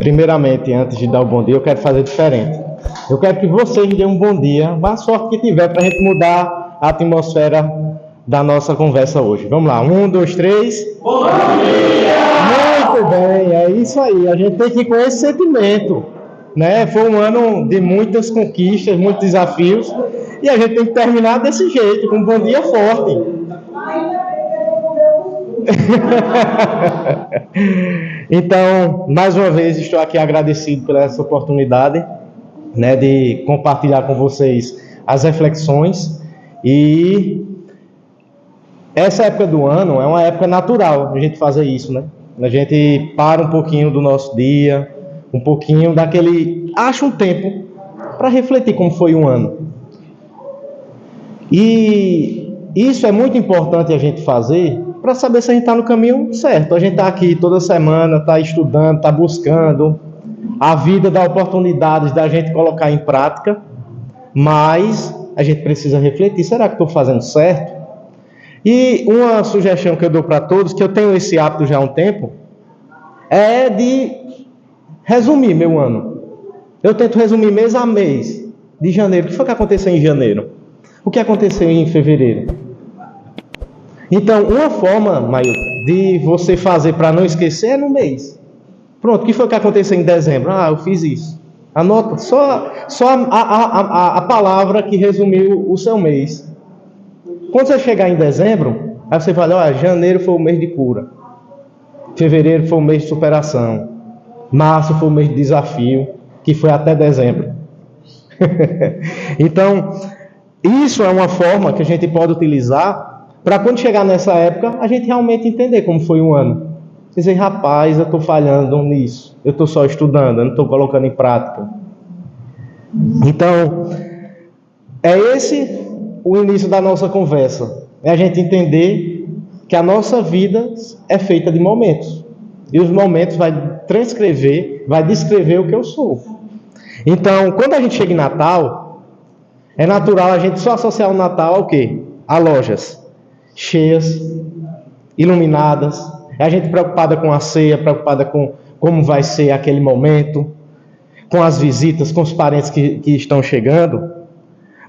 Primeiramente, antes de dar o bom dia, eu quero fazer diferente. Eu quero que vocês deem um bom dia, a sorte que tiver, para a gente mudar a atmosfera da nossa conversa hoje. Vamos lá, 1, 2, 3. Bom dia! Muito bem, é isso aí. A gente tem que ir com esse sentimento, né? Foi um ano de muitas conquistas, muitos desafios, e a gente tem que terminar desse jeito, com um bom dia forte. Então, mais uma vez, estou aqui agradecido por essa oportunidade, né, de compartilhar com vocês as reflexões. E essa época do ano é uma época natural a gente fazer isso, né? A gente para um pouquinho do nosso dia, um pouquinho daquele... acha um tempo para refletir como foi um ano. E isso é muito importante a gente fazer para saber se a gente está no caminho certo. A gente está aqui toda semana, está estudando, está buscando. A vida dá oportunidades da gente colocar em prática, mas a gente precisa refletir. Será que estou fazendo certo? E uma sugestão que eu dou para todos, que eu tenho esse hábito já há um tempo, é de resumir meu ano. Eu tento resumir mês a mês de janeiro. O que foi que aconteceu em janeiro? O que aconteceu em fevereiro? Então, uma forma, Maílton, de você fazer para não esquecer é no mês. Pronto, o que foi que aconteceu em dezembro? Ah, eu fiz isso. Anota só a palavra que resumiu o seu mês. Quando você chegar em dezembro, aí você fala, olha, janeiro foi o mês de cura. Fevereiro foi o mês de superação. Março foi o mês de desafio, que foi até dezembro. Então, isso é uma forma que a gente pode utilizar para quando chegar nessa época, a gente realmente entender como foi um ano. Dizer, rapaz, eu estou falhando nisso. Eu estou só estudando, eu não estou colocando em prática. Então, é esse o início da nossa conversa. É a gente entender que a nossa vida é feita de momentos. E os momentos vai descrever o que eu sou. Então, quando a gente chega em Natal, é natural a gente só associar o Natal ao quê? A lojas cheias, iluminadas, a gente preocupada com a ceia, preocupada com como vai ser aquele momento, com as visitas, com os parentes que estão chegando.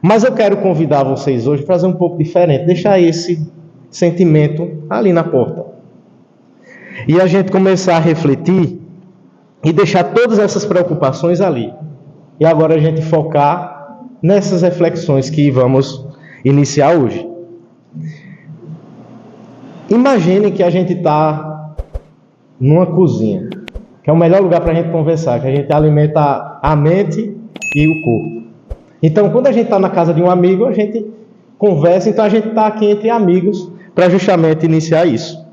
Mas eu quero convidar vocês hoje para fazer um pouco diferente, deixar esse sentimento ali na porta. E a gente começar a refletir e deixar todas essas preocupações ali. E agora a gente focar nessas reflexões que vamos iniciar hoje. Imagine que a gente está numa cozinha, que é o melhor lugar para a gente conversar, que a gente alimenta a mente e o corpo. Então, quando a gente está na casa de um amigo, a gente conversa, então a gente está aqui entre amigos para justamente iniciar isso.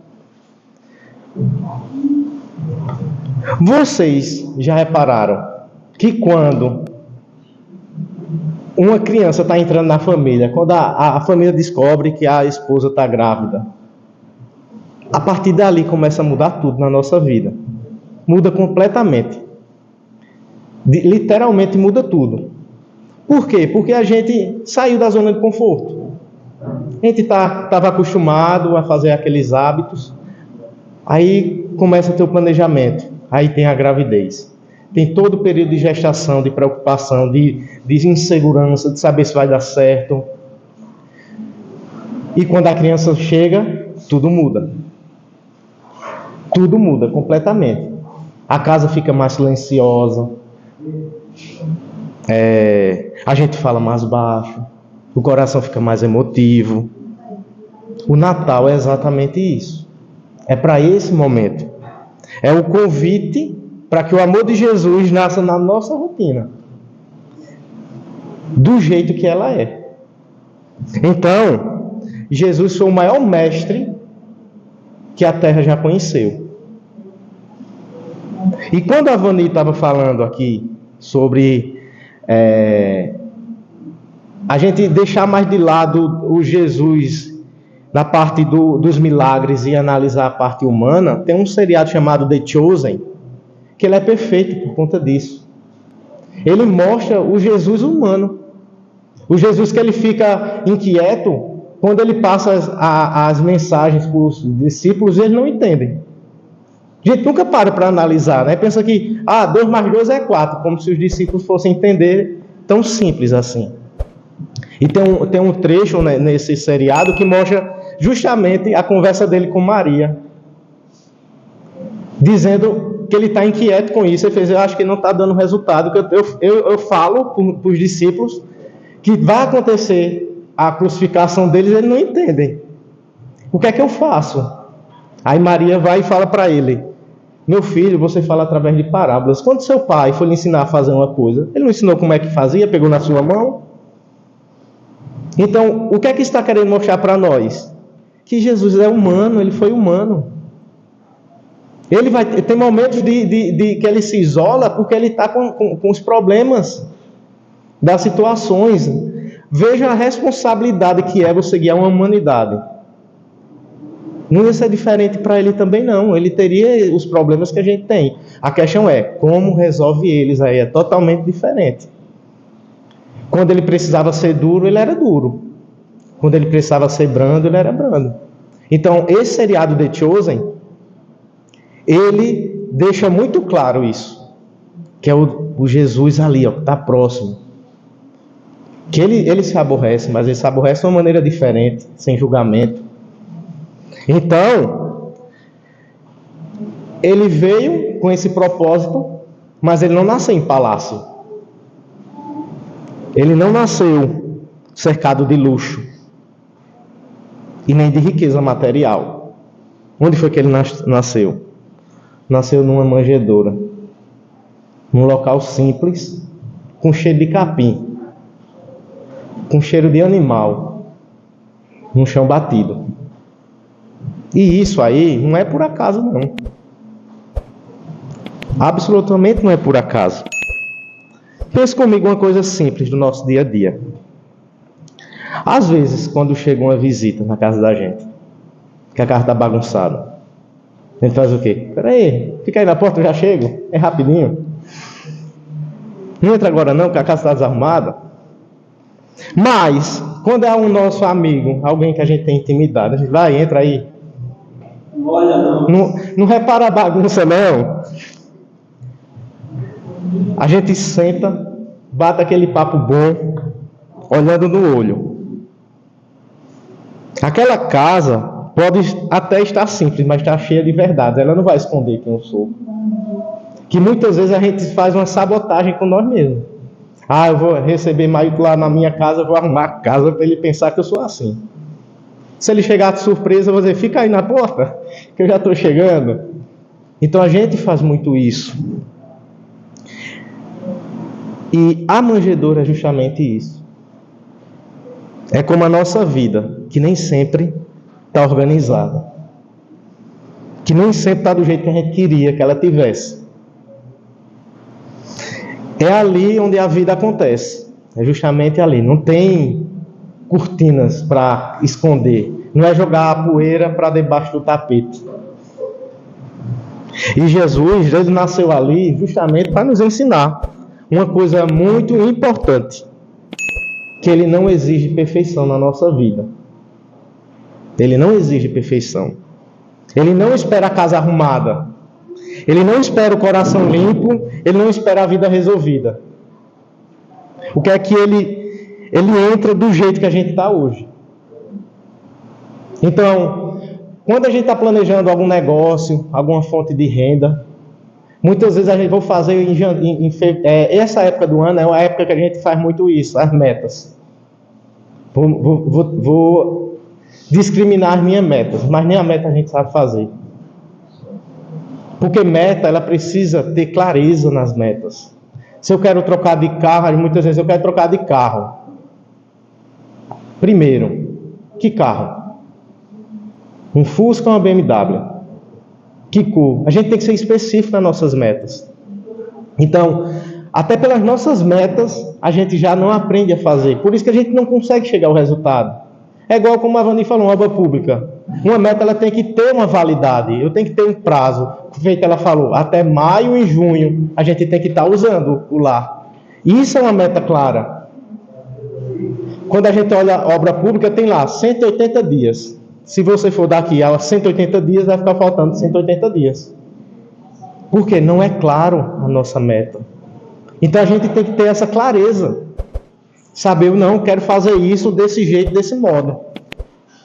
Vocês já repararam que quando uma criança está entrando na família, quando a família descobre que a esposa está grávida, a partir dali começa a mudar tudo na nossa vida. Muda completamente. Literalmente muda tudo. Por quê? Porque a gente saiu da zona de conforto. A gente estava acostumado a fazer aqueles hábitos. Aí começa a ter o planejamento. Aí tem a gravidez. Tem todo o período de gestação, de preocupação, de insegurança, de saber se vai dar certo. E quando a criança chega, tudo muda. Tudo muda completamente. A casa fica mais silenciosa. A gente fala mais baixo. O coração fica mais emotivo. O Natal é exatamente isso. É para esse momento. É o convite para que o amor de Jesus nasça na nossa rotina. Do jeito que ela é. Então, Jesus foi o maior mestre que a terra já conheceu. E quando a Vani estava falando aqui sobre a gente deixar mais de lado o Jesus na parte dos milagres e analisar a parte humana, tem um seriado chamado The Chosen, que ele é perfeito por conta disso. Ele mostra o Jesus humano. O Jesus que ele fica inquieto quando ele passa as mensagens para os discípulos e eles não entendem. A gente nunca para analisar, né? Pensa que 2 mais 2 é 4, como se os discípulos fossem entender tão simples assim. E tem um trecho, né, nesse seriado que mostra justamente a conversa dele com Maria, dizendo que ele está inquieto com isso. Ele fez: eu acho que não está dando resultado. Eu falo para os discípulos que vai acontecer a crucificação deles, eles não entendem. O que é que eu faço? Aí Maria vai e fala para ele: meu filho, você fala através de parábolas. Quando seu pai foi lhe ensinar a fazer uma coisa, ele não ensinou como é que fazia, pegou na sua mão? Então, o que é que está querendo mostrar para nós? Que Jesus é humano, ele foi humano. Tem momentos que ele se isola porque ele está com os problemas das situações. Veja a responsabilidade que é você guiar uma humanidade. Não ia ser diferente para ele também, não. Ele teria os problemas que a gente tem. A questão é como resolve eles. Aí é totalmente diferente. Quando ele precisava ser duro, ele era duro. Quando ele precisava ser brando, ele era brando. Então, esse seriado The Chosen, ele deixa muito claro isso. Que é o Jesus ali, ó, que está próximo. Que ele se aborrece, mas ele se aborrece de uma maneira diferente, sem julgamento. Então, ele veio com esse propósito, mas ele não nasceu em palácio. Ele não nasceu cercado de luxo e nem de riqueza material. Onde foi que ele nasceu? Nasceu numa manjedoura, num local simples, com cheiro de capim, com cheiro de animal, num chão batido. E isso aí não é por acaso, não. Absolutamente não é por acaso. Pense comigo uma coisa simples do nosso dia a dia. Às vezes, quando chega uma visita na casa da gente, que a casa está bagunçada, a gente faz o quê? Peraí, fica aí na porta, eu já chego. É rapidinho. Não entra agora não, que a casa está desarrumada. Mas, quando é um nosso amigo, alguém que a gente tem intimidade, a gente vai, entra aí. Olha, Não repara a bagunça, não. A gente senta, bate aquele papo bom, olhando no olho. Aquela casa pode até estar simples, mas está cheia de verdade. Ela não vai esconder quem eu sou. Que muitas vezes a gente faz uma sabotagem com nós mesmos. Eu vou receber Maílton lá na minha casa, eu vou arrumar a casa para ele pensar que eu sou assim. Se ele chegar de surpresa, eu vou dizer: fica aí na porta, que eu já estou chegando. Então a gente faz muito isso. E a manjedoura é justamente isso. É como a nossa vida, que nem sempre está organizada. Que nem sempre está do jeito que a gente queria que ela tivesse. É ali onde a vida acontece. É justamente ali. Não tem cortinas para esconder. Não é jogar a poeira para debaixo do tapete. E Jesus, ele nasceu ali justamente para nos ensinar uma coisa muito importante, que ele não exige perfeição na nossa vida. Ele não exige perfeição. Ele não espera a casa arrumada. Ele não espera o coração limpo. Ele não espera a vida resolvida. O que é que ele entra do jeito que a gente está hoje. Então, quando a gente está planejando algum negócio, alguma fonte de renda, muitas vezes a gente vai fazer essa época do ano é uma época que a gente faz muito isso, as metas. Vou discriminar as minhas metas, mas nem a meta a gente sabe fazer. Porque meta, ela precisa ter clareza nas metas. Se eu quero trocar de carro, muitas vezes eu quero trocar de carro. Primeiro, que carro? Um Fusca ou uma BMW? Que cor? A gente tem que ser específico nas nossas metas. Então, até pelas nossas metas, a gente já não aprende a fazer. Por isso que a gente não consegue chegar ao resultado. É igual como a Vani falou, uma obra pública. Uma meta, ela tem que ter uma validade. Eu tenho que ter um prazo. Feito ela falou, até maio e junho, a gente tem que estar usando o lar. Isso é uma meta clara. Quando a gente olha a obra pública, tem lá 180 dias. Se você for daqui a 180 dias, vai ficar faltando 180 dias. Porque não é claro a nossa meta. Então a gente tem que ter essa clareza. Saber, eu não quero fazer isso desse jeito, desse modo.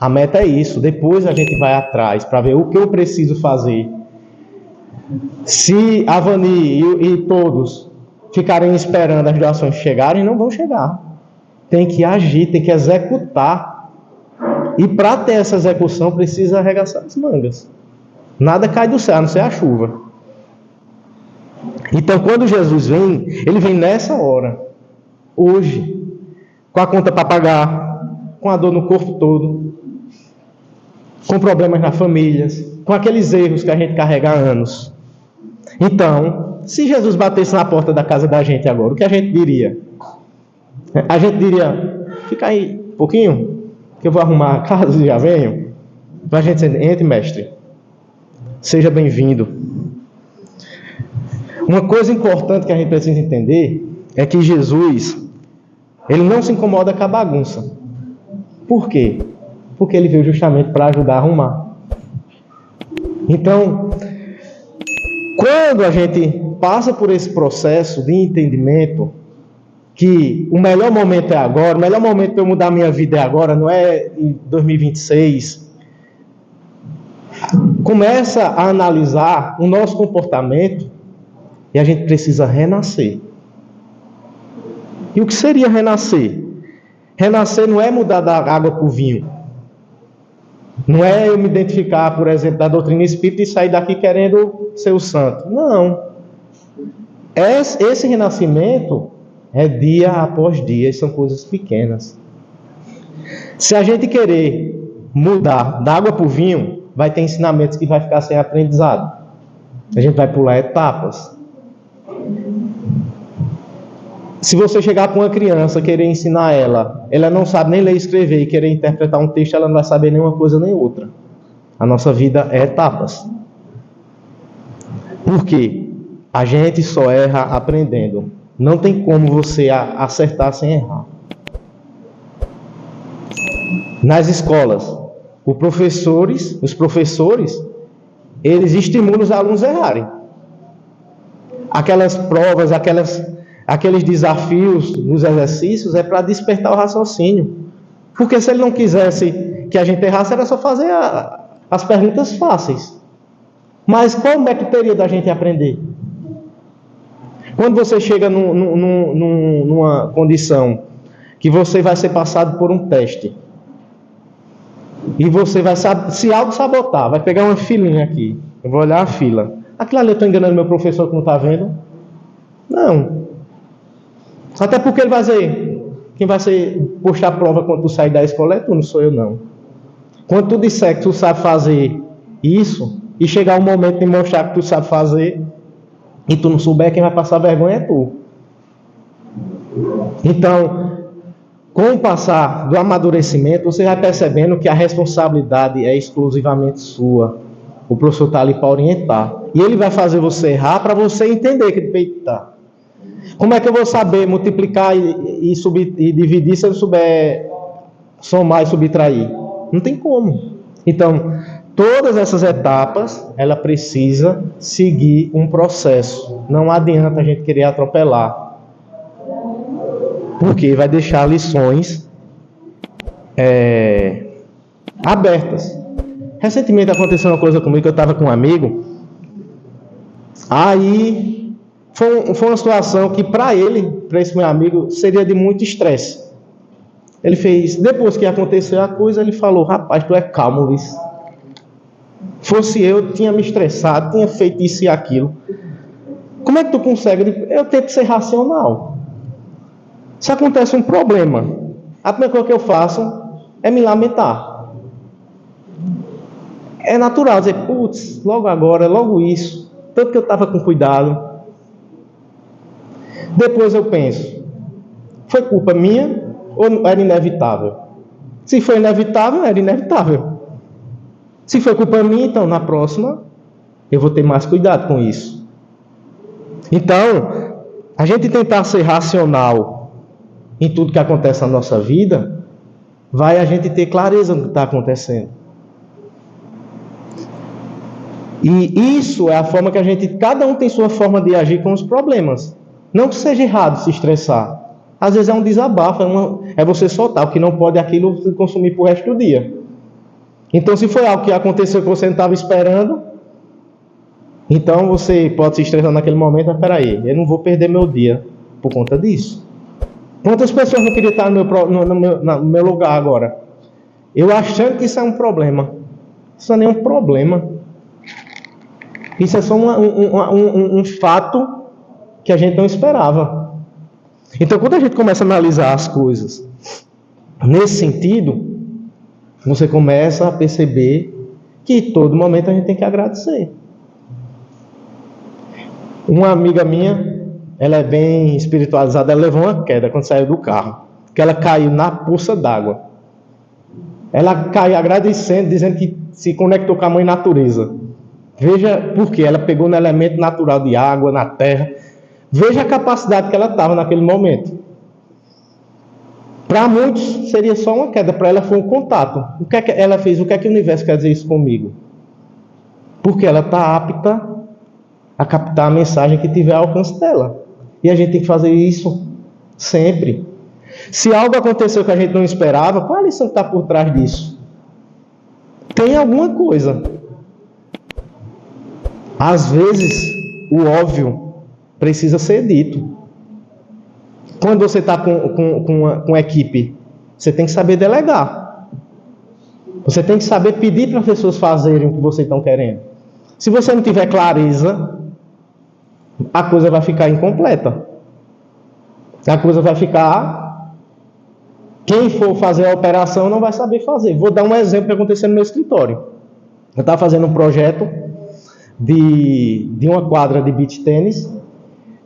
A meta é isso. Depois a gente vai atrás para ver o que eu preciso fazer. Se a Vani e todos ficarem esperando as doações chegarem, não vão chegar. Tem que agir, tem que executar. E para ter essa execução, precisa arregaçar as mangas. Nada cai do céu, a não ser a chuva. Então, quando Jesus vem, ele vem nessa hora, hoje, com a conta para pagar, com a dor no corpo todo, com problemas na família, com aqueles erros que a gente carrega há anos. Então, se Jesus batesse na porta da casa da gente agora, o que a gente diria? A gente diria, fica aí um pouquinho, que eu vou arrumar a casa e já venho. Para a gente dizer, entre, mestre, seja bem-vindo. Uma coisa importante que a gente precisa entender é que Jesus, ele não se incomoda com a bagunça. Por quê? Porque ele veio justamente para ajudar a arrumar. Então, quando a gente passa por esse processo de entendimento, que o melhor momento é agora, o melhor momento para eu mudar a minha vida é agora, não é em 2026, começa a analisar o nosso comportamento e a gente precisa renascer. E o que seria renascer? Renascer não é mudar da água para o vinho. Não é eu me identificar, por exemplo, da doutrina espírita e sair daqui querendo ser o santo. Não. Esse renascimento é dia após dia, são coisas pequenas. Se a gente querer mudar da água para o vinho, vai ter ensinamentos que vai ficar sem aprendizado. A gente vai pular etapas. Se você chegar com uma criança querer ensinar ela não sabe nem ler e escrever e querer interpretar um texto, ela não vai saber nem uma coisa nem outra. A nossa vida é etapas. Por quê? A gente só erra aprendendo. Não tem como você acertar sem errar. Nas escolas, os professores, eles estimulam os alunos a errarem. Aquelas provas, aqueles desafios nos exercícios é para despertar o raciocínio. Porque se ele não quisesse que a gente errasse, era só fazer as perguntas fáceis. Mas qual o método teria da gente aprender? Quando você chega numa condição que você vai ser passado por um teste e você vai se auto-sabotar, vai pegar uma filinha aqui, eu vou olhar a fila. Aquilo ali eu estou enganando meu professor que não está vendo? Não. Até porque ele vai dizer, quem vai postar a prova quando tu sair da escola é tu, não sou eu não. Quando tu disser que tu sabe fazer isso e chegar o momento de mostrar que tu sabe fazer e tu não souber, quem vai passar vergonha é tu. Então, com o passar do amadurecimento, você vai percebendo que a responsabilidade é exclusivamente sua. O professor está ali para orientar. E ele vai fazer você errar para você entender que de peito está. Como é que eu vou saber multiplicar e dividir se eu souber somar e subtrair? Não tem como. Então, todas essas etapas, ela precisa seguir um processo. Não adianta a gente querer atropelar. Porque vai deixar lições abertas. Recentemente aconteceu uma coisa comigo, que eu estava com um amigo. Aí, foi uma situação que para esse meu amigo, seria de muito estresse. Ele fez, depois que aconteceu a coisa, ele falou, rapaz, tu é calmo, Luiz. Fosse eu, tinha me estressado, tinha feito isso e aquilo. Como é que tu consegue? Eu tento ser racional. Se acontece um problema, a primeira coisa que eu faço é me lamentar. É natural dizer, putz, logo agora, logo isso. Tanto que eu estava com cuidado. Depois eu penso, foi culpa minha ou era inevitável? Se foi inevitável, era inevitável. Se foi culpa minha, então na próxima eu vou ter mais cuidado com isso. Então, a gente tentar ser racional em tudo que acontece na nossa vida, vai a gente ter clareza do que está acontecendo. E isso é a forma que cada um tem sua forma de agir com os problemas. Não que seja errado se estressar. Às vezes é um desabafo, é você soltar, o que não pode aquilo se consumir pro resto do dia. Então, se foi algo que aconteceu que você não estava esperando, então você pode se estressar naquele momento, mas peraí, eu não vou perder meu dia por conta disso. Quantas pessoas não queriam estar no meu lugar agora? Eu achando que isso é um problema. Isso não é nenhum problema. Isso é só um fato que a gente não esperava. Então, quando a gente começa a analisar as coisas nesse sentido, você começa a perceber que todo momento a gente tem que agradecer. Uma amiga minha, ela é bem espiritualizada, ela levou uma queda quando saiu do carro, que ela caiu na poça d'água. Ela caiu agradecendo, dizendo que se conectou com a mãe natureza. Veja por quê, ela pegou no elemento natural de água, na terra. Veja a capacidade que ela estava naquele momento. Para muitos seria só uma queda, para ela foi um contato. O que é que ela fez? O que é que o universo quer dizer isso comigo? Porque ela está apta a captar a mensagem que tiver ao alcance dela. E a gente tem que fazer isso sempre. Se algo aconteceu que a gente não esperava, qual a lição que está por trás disso? Tem alguma coisa. Às vezes, o óbvio precisa ser dito. Quando você está com a equipe, você tem que saber delegar. Você tem que saber pedir para as pessoas fazerem o que vocês estão querendo. Se você não tiver clareza, a coisa vai ficar incompleta. A coisa vai ficar... Quem for fazer a operação não vai saber fazer. Vou dar um exemplo que aconteceu no meu escritório. Eu estava fazendo um projeto de uma quadra de beach tênis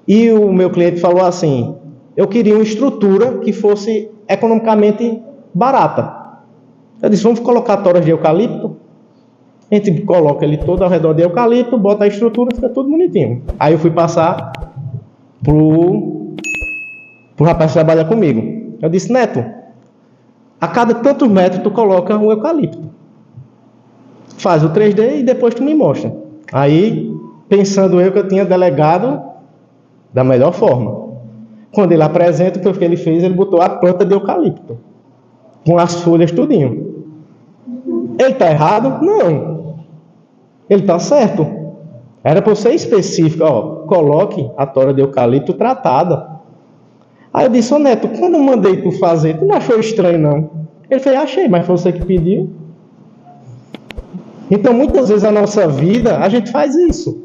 e o meu cliente falou assim: eu queria uma estrutura que fosse economicamente barata. Eu disse: vamos colocar toras de eucalipto. A gente coloca ele todo ao redor de eucalipto, bota a estrutura, fica tudo bonitinho. Aí eu fui passar pro rapaz que trabalha comigo. Eu disse: Neto, a cada tantos metros tu coloca um eucalipto. Faz o 3D e depois tu me mostra. Aí, pensando eu que eu tinha delegado da melhor forma. Quando ele apresenta, o que ele fez? Ele botou a planta de eucalipto, com as folhas tudinho. Ele está errado? Não. Ele está certo. Era para ser específico. Ó, coloque a tora de eucalipto tratada. Aí eu disse: ô Neto, quando eu mandei tu fazer, tu não achou estranho não? Ele fez: achei, mas foi você que pediu. Então, muitas vezes na nossa vida, a gente faz isso.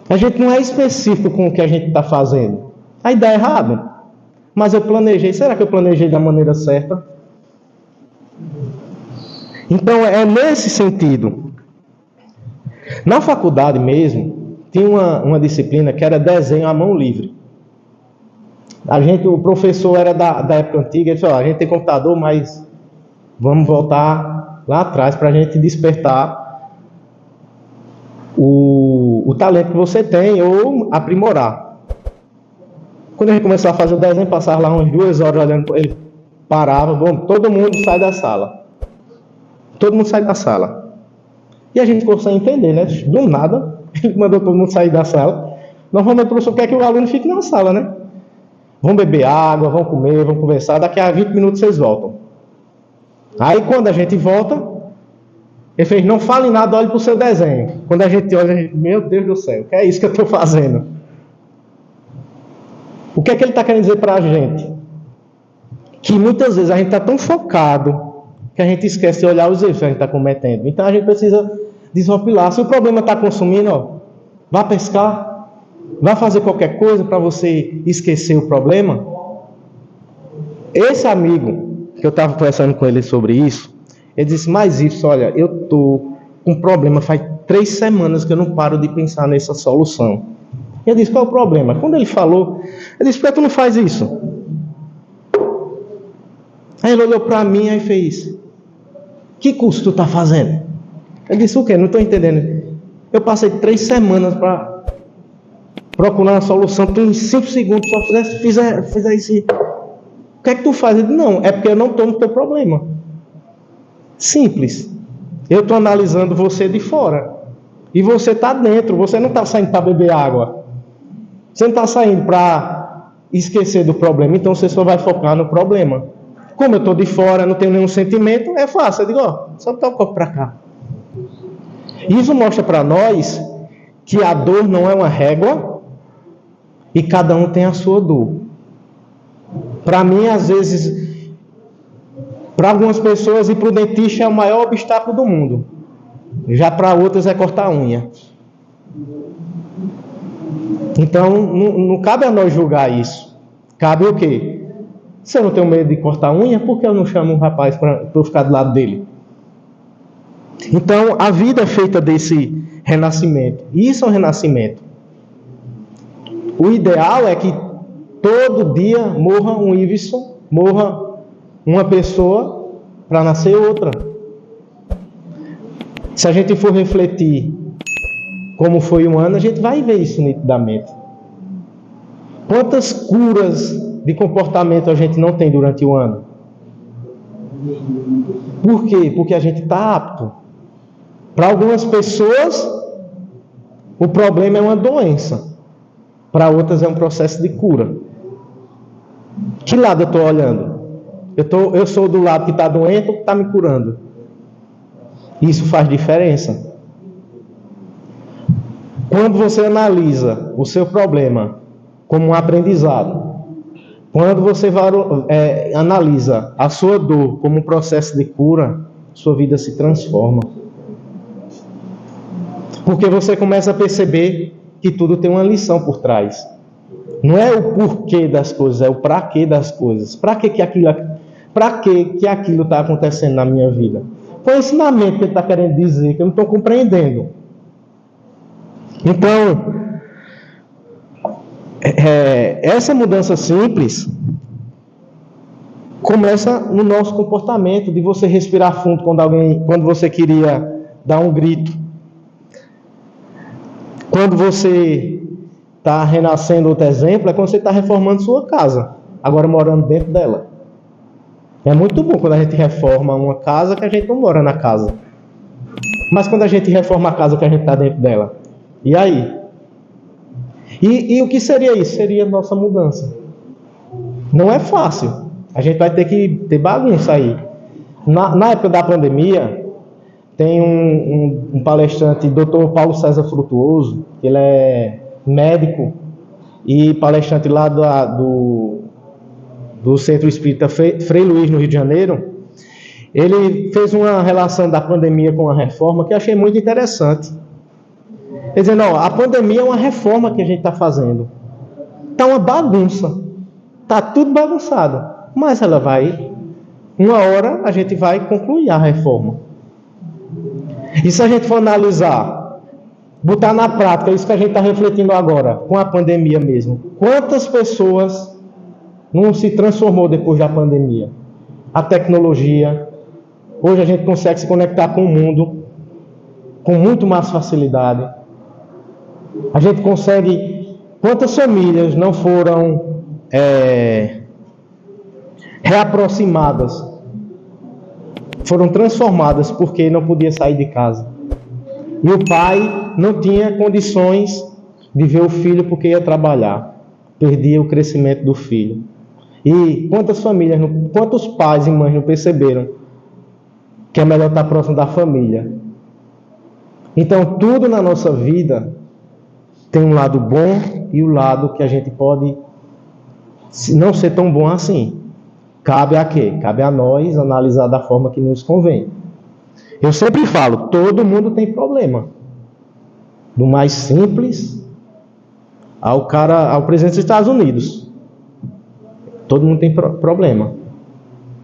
A gente não é específico com o que a gente está fazendo. Aí dá errado. Mas eu planejei. Será que eu planejei da maneira certa? Então, é nesse sentido. Na faculdade mesmo, tinha uma disciplina que era desenho à mão livre. O professor era da época antiga. Ele falou: a gente tem computador, mas vamos voltar lá atrás para a gente despertar o talento que você tem ou aprimorar. Quando a gente começou a fazer o desenho, passava lá umas 2 horas olhando, ele parava: bom, todo mundo sai da sala. Todo mundo sai da sala. E a gente ficou sem entender, né? Do nada, ele mandou todo mundo sair da sala. Normalmente o professor quer que o aluno fique na sala, né? Vão beber água, vão comer, vão conversar, daqui a 20 minutos vocês voltam. Aí quando a gente volta, ele fez: não fale nada, olhe para o seu desenho. Quando a gente olha, a gente: meu Deus do céu, o que é isso que eu estou fazendo? O que é que ele está querendo dizer para a gente? Que muitas vezes a gente está tão focado que a gente esquece de olhar os erros que a gente está cometendo. Então a gente precisa desopilar. Se o problema está consumindo, ó, vá pescar, vá fazer qualquer coisa para você esquecer o problema. Esse amigo que eu estava conversando com ele sobre isso, ele disse: mas isso, olha, eu estou com um problema, faz 3 semanas que eu não paro de pensar nessa solução. Eu disse: qual é o problema? Quando ele falou, eu disse: por que tu não faz isso? Aí ele olhou para mim e fez: que curso tu está fazendo? Eu disse: o quê? Não estou entendendo. Eu passei 3 semanas para procurar uma solução, tu em 5 segundos só fizer isso. O que é que tu faz? Ele disse: não, é porque eu não estou no teu problema. Simples. Eu estou analisando você de fora. E você está dentro, você não está saindo para beber água. Você não está saindo para esquecer do problema, então você só vai focar no problema. Como eu estou de fora, não tenho nenhum sentimento, é fácil. Eu digo, só botar o copo para cá. Isso mostra para nós que a dor não é uma régua e cada um tem a sua dor. Para mim, às vezes, para algumas pessoas, ir para o dentista é o maior obstáculo do mundo. Já para outras é cortar a unha. Então, não cabe a nós julgar isso. Cabe o quê? Se eu não tenho medo de cortar a unha, por que eu não chamo um rapaz para eu ficar do lado dele? Então, a vida é feita desse renascimento. Isso é um renascimento. O ideal é que todo dia morra um Iveson, morra uma pessoa para nascer outra. Se a gente for refletir como foi um ano, a gente vai ver isso nitidamente. Quantas curas de comportamento a gente não tem durante o ano? Por quê? Porque a gente está apto. Para algumas pessoas, o problema é uma doença. Para outras é um processo de cura. Que lado eu estou olhando? Eu sou do lado que está doente ou que está me curando? Isso faz diferença. Quando você analisa o seu problema como um aprendizado, quando você analisa a sua dor como um processo de cura, sua vida se transforma. Porque você começa a perceber que tudo tem uma lição por trás. Não é o porquê das coisas, é o para quê das coisas. Para que aquilo está acontecendo na minha vida? Qual é o ensinamento que ele está querendo dizer que eu não estou compreendendo? Então, essa mudança simples começa no nosso comportamento, de você respirar fundo quando você queria dar um grito. Quando você está renascendo, outro exemplo, é quando você está reformando sua casa, agora morando dentro dela. É muito bom quando a gente reforma uma casa que a gente não mora na casa. Mas quando a gente reforma a casa que a gente está dentro dela, e aí? E o que seria isso? Seria a nossa mudança. Não é fácil. A gente vai ter que ter bagunça aí. Na época da pandemia, tem um palestrante, Dr. Paulo César Frutuoso, ele é médico e palestrante lá do Centro Espírita Frei Luís, no Rio de Janeiro. Ele fez uma relação da pandemia com a reforma que eu achei muito interessante. Ele dizendo, a pandemia é uma reforma que a gente está fazendo. Está uma bagunça. Está tudo bagunçado. Mas ela vai, uma hora a gente vai concluir a reforma. E se a gente for analisar, botar na prática isso que a gente está refletindo agora, com a pandemia mesmo. Quantas pessoas não se transformou depois da pandemia? A tecnologia. Hoje a gente consegue se conectar com o mundo com muito mais facilidade. A gente consegue... Quantas famílias não foram reaproximadas? Foram transformadas porque não podia sair de casa. E o pai não tinha condições de ver o filho porque ia trabalhar. Perdia o crescimento do filho. E quantas famílias, quantos pais e mães não perceberam que é melhor estar próximo da família? Então, tudo na nossa vida tem um lado bom e o lado que a gente pode não ser tão bom assim. Cabe a quê? Cabe a nós analisar da forma que nos convém. Eu sempre falo, todo mundo tem problema. Do mais simples ao presidente dos Estados Unidos. Todo mundo tem problema.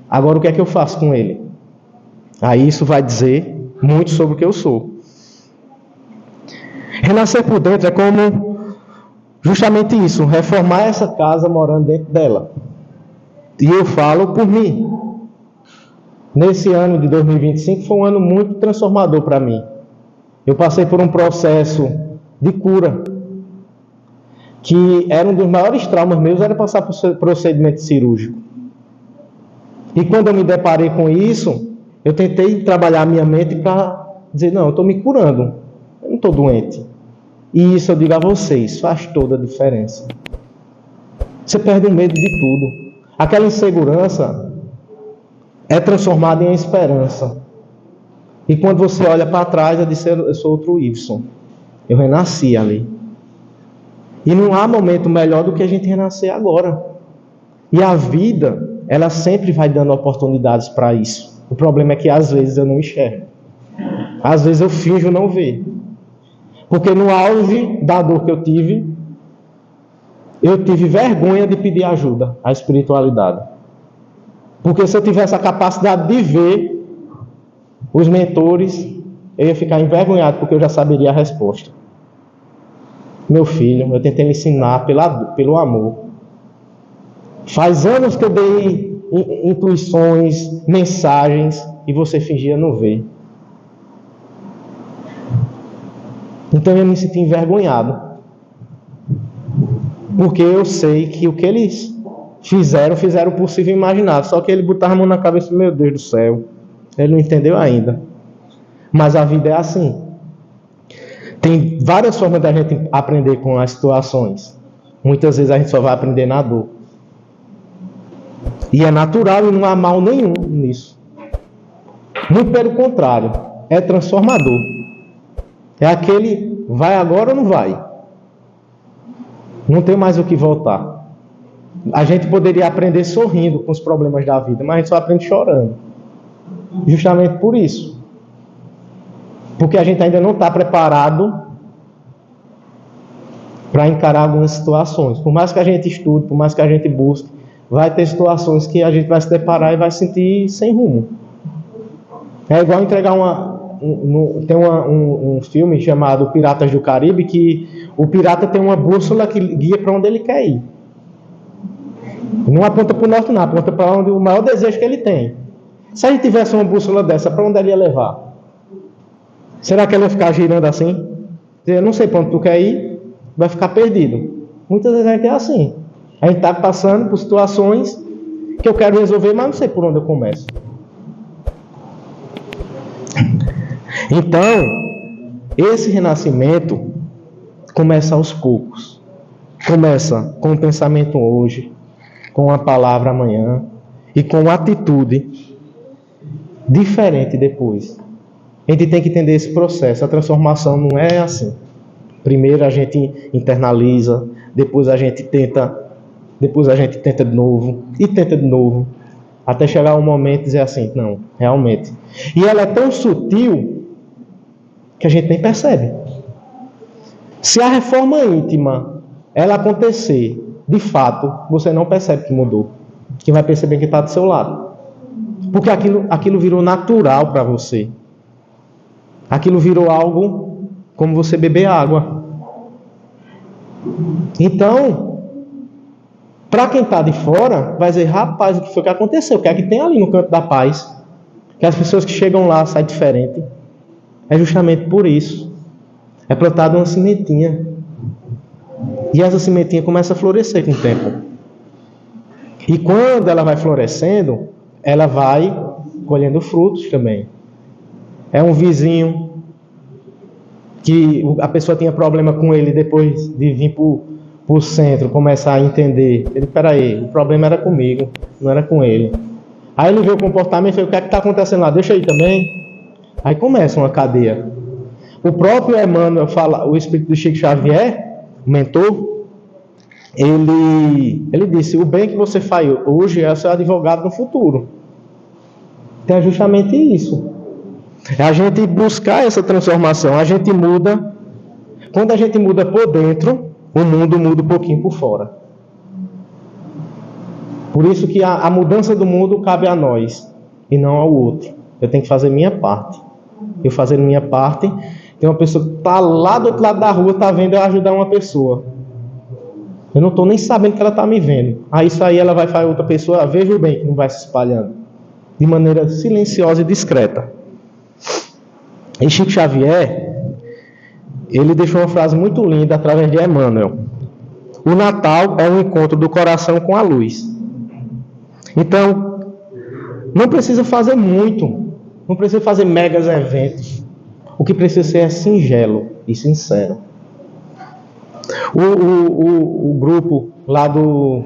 Agora, o que é que eu faço com ele? Aí isso vai dizer muito sobre o que eu sou. Renascer por dentro é como justamente isso, reformar essa casa morando dentro dela. E eu falo por mim. Nesse ano de 2025 foi um ano muito transformador para mim. Eu passei por um processo de cura, que era um dos maiores traumas meus, era passar por procedimento cirúrgico. E quando eu me deparei com isso, eu tentei trabalhar a minha mente para dizer, não, eu estou me curando. Eu não estou doente. E isso eu digo a vocês, faz toda a diferença. Você perde o medo de tudo. Aquela insegurança é transformada em esperança. E quando você olha para trás, eu disse, eu sou outro Wilson. Eu renasci ali. E não há momento melhor do que a gente renascer agora. E a vida, ela sempre vai dando oportunidades para isso. O problema é que às vezes eu não enxergo. Às vezes eu finjo não ver. Porque no auge da dor que eu tive vergonha de pedir ajuda à espiritualidade. Porque se eu tivesse a capacidade de ver os mentores, eu ia ficar envergonhado, porque eu já saberia a resposta. Meu filho, eu tentei me ensinar pelo amor. Faz anos que eu dei intuições, mensagens, e você fingia não ver. Então eu me senti envergonhado. Porque eu sei que o que eles fizeram o possível e imaginável. Só que ele botava a mão na cabeça, meu Deus do céu. Ele não entendeu ainda. Mas a vida é assim. Tem várias formas da gente aprender com as situações. Muitas vezes a gente só vai aprender na dor. E é natural e não há mal nenhum nisso. Muito pelo contrário. É transformador. É aquele, vai agora ou não vai? Não tem mais o que voltar. A gente poderia aprender sorrindo com os problemas da vida, mas a gente só aprende chorando. Justamente por isso. Porque a gente ainda não está preparado para encarar algumas situações. Por mais que a gente estude, por mais que a gente busque, vai ter situações que a gente vai se deparar e vai se sentir sem rumo. É igual entregar tem um filme chamado Piratas do Caribe, que o pirata tem uma bússola que guia para onde ele quer ir. Não aponta para o norte, não, aponta para onde o maior desejo que ele tem. Se a gente tivesse uma bússola dessa, para onde ele ia levar? Será que ele ia ficar girando assim? Eu não sei para onde tu quer ir, vai ficar perdido. Muitas vezes a gente é assim. A gente está passando por situações que eu quero resolver, mas não sei por onde eu começo. Então, esse renascimento começa aos poucos. Começa com o pensamento hoje, com a palavra amanhã e com uma atitude diferente depois. A gente tem que entender esse processo. A transformação não é assim. Primeiro a gente internaliza, depois a gente tenta de novo e tenta de novo, até chegar um momento e dizer assim, não, realmente. E ela é tão sutil que a gente nem percebe. Se a reforma íntima ela acontecer, de fato, você não percebe que mudou. Quem vai perceber que está do seu lado. Porque aquilo virou natural para você. Aquilo virou algo como você beber água. Então, para quem está de fora, vai dizer, rapaz, o que foi que aconteceu? O que é que tem ali no canto da paz? Que as pessoas que chegam lá saem diferente. É justamente por isso. É plantada uma sementinha. E essa sementinha começa a florescer com o tempo. E quando ela vai florescendo, ela vai colhendo frutos também. É um vizinho que a pessoa tinha problema com ele depois de vir para o centro, começar a entender. Ele, peraí, o problema era comigo, não era com ele. Aí ele vê o comportamento e fala, o que é que está acontecendo lá? Deixa aí também. Aí começa uma cadeia. O próprio Emmanuel fala, o espírito do Chico Xavier, o mentor, ele disse, o bem que você faz hoje é ser advogado no futuro. Então é justamente isso. É a gente buscar essa transformação. A gente muda. Quando a gente muda por dentro, o mundo muda um pouquinho por fora. Por isso que a mudança do mundo cabe a nós e não ao outro. Eu tenho que fazer minha parte. Eu fazendo minha parte, tem uma pessoa que está lá do outro lado da rua, está vendo eu ajudar uma pessoa. Eu não estou nem sabendo que ela está me vendo. Aí isso aí ela vai fazer outra pessoa, veja bem que não vai se espalhando. De maneira silenciosa e discreta. E Chico Xavier, ele deixou uma frase muito linda através de Emmanuel. O Natal é um encontro do coração com a luz. Então, não precisa fazer muito. Não precisa fazer megas eventos. O que precisa ser é singelo e sincero. O grupo lá do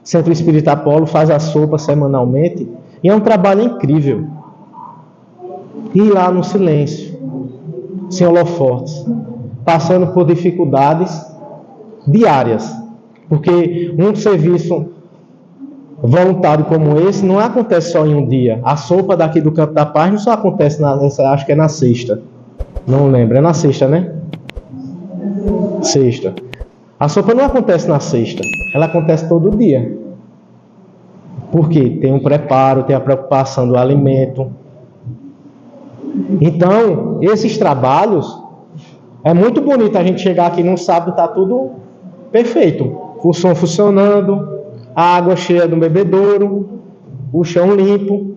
Centro Espírita Apolo faz a sopa semanalmente e é um trabalho incrível. Ir lá no silêncio, sem holofotes, passando por dificuldades diárias. Porque um serviço voluntário como esse não acontece só em um dia. A sopa daqui do Campo da Paz não só acontece, acho que é na sexta. Não lembro, é na sexta, né? Sexta. A sopa não acontece na sexta, ela acontece todo dia. Por quê? Tem um preparo, tem a preocupação do alimento. Então, esses trabalhos, é muito bonito a gente chegar aqui num sábado, está tudo perfeito. O som funcionando, a água cheia do bebedouro, o chão limpo.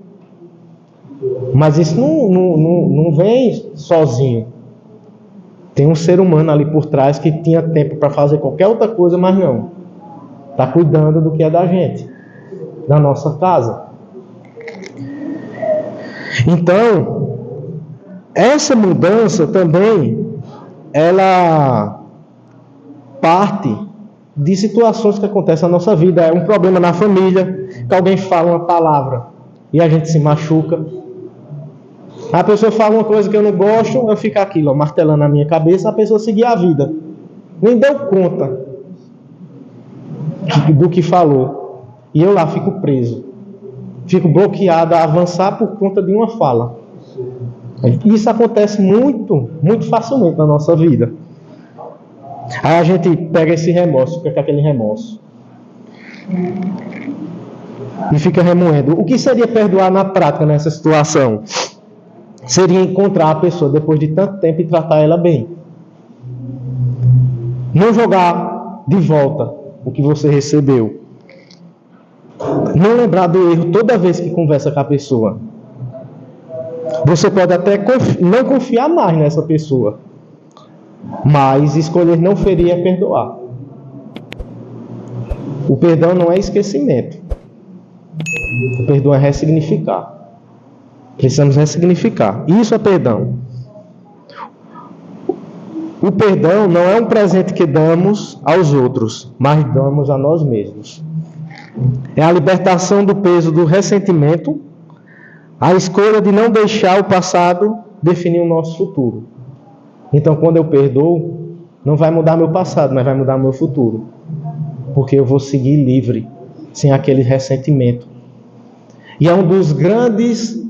Mas isso não vem sozinho. Tem um ser humano ali por trás que tinha tempo para fazer qualquer outra coisa, mas não. Está cuidando do que é da gente, da nossa casa. Então, essa mudança também, ela parte de situações que acontecem na nossa vida. É um problema na família, que alguém fala uma palavra e a gente se machuca. A pessoa fala uma coisa que eu não gosto, eu fico aquilo, ó, martelando na minha cabeça, a pessoa seguir a vida. Nem deu conta do que falou. E eu lá fico preso. Fico bloqueado a avançar por conta de uma fala. Isso acontece muito, muito facilmente na nossa vida. Aí a gente pega esse remorso, fica com aquele remorso. E fica remoendo. O que seria perdoar na prática nessa situação? Seria encontrar a pessoa depois de tanto tempo e tratar ela bem. Não jogar de volta o que você recebeu. Não lembrar do erro toda vez que conversa com a pessoa. Você pode até não confiar mais nessa pessoa, mas escolher não ferir é perdoar. O perdão não é esquecimento. O perdão é ressignificar. Precisamos ressignificar. Isso é perdão. O perdão não é um presente que damos aos outros, mas damos a nós mesmos. É a libertação do peso do ressentimento, a escolha de não deixar o passado definir o nosso futuro. Então, quando eu perdoo, não vai mudar meu passado, mas vai mudar meu futuro. Porque eu vou seguir livre, sem aquele ressentimento. E é um dos grandes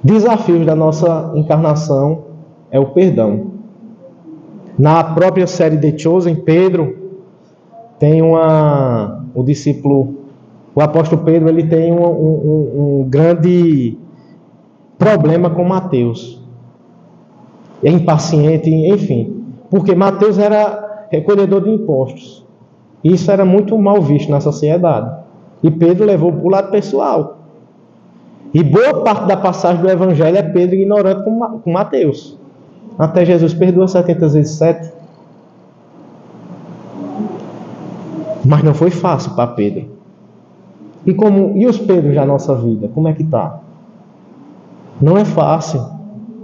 desafios da nossa encarnação, é o perdão. Na própria série The Chosen, Pedro tem o discípulo, o apóstolo Pedro, ele tem um grande problema com Mateus. É impaciente, enfim. Porque Mateus era recolhedor de impostos. Isso era muito mal visto na sociedade. E Pedro levou para o lado pessoal. E boa parte da passagem do Evangelho é Pedro ignorante com Mateus. Até Jesus perdoa 70 vezes 7. Mas não foi fácil para Pedro. E os Pedros da nossa vida? Como é que está? Não é fácil.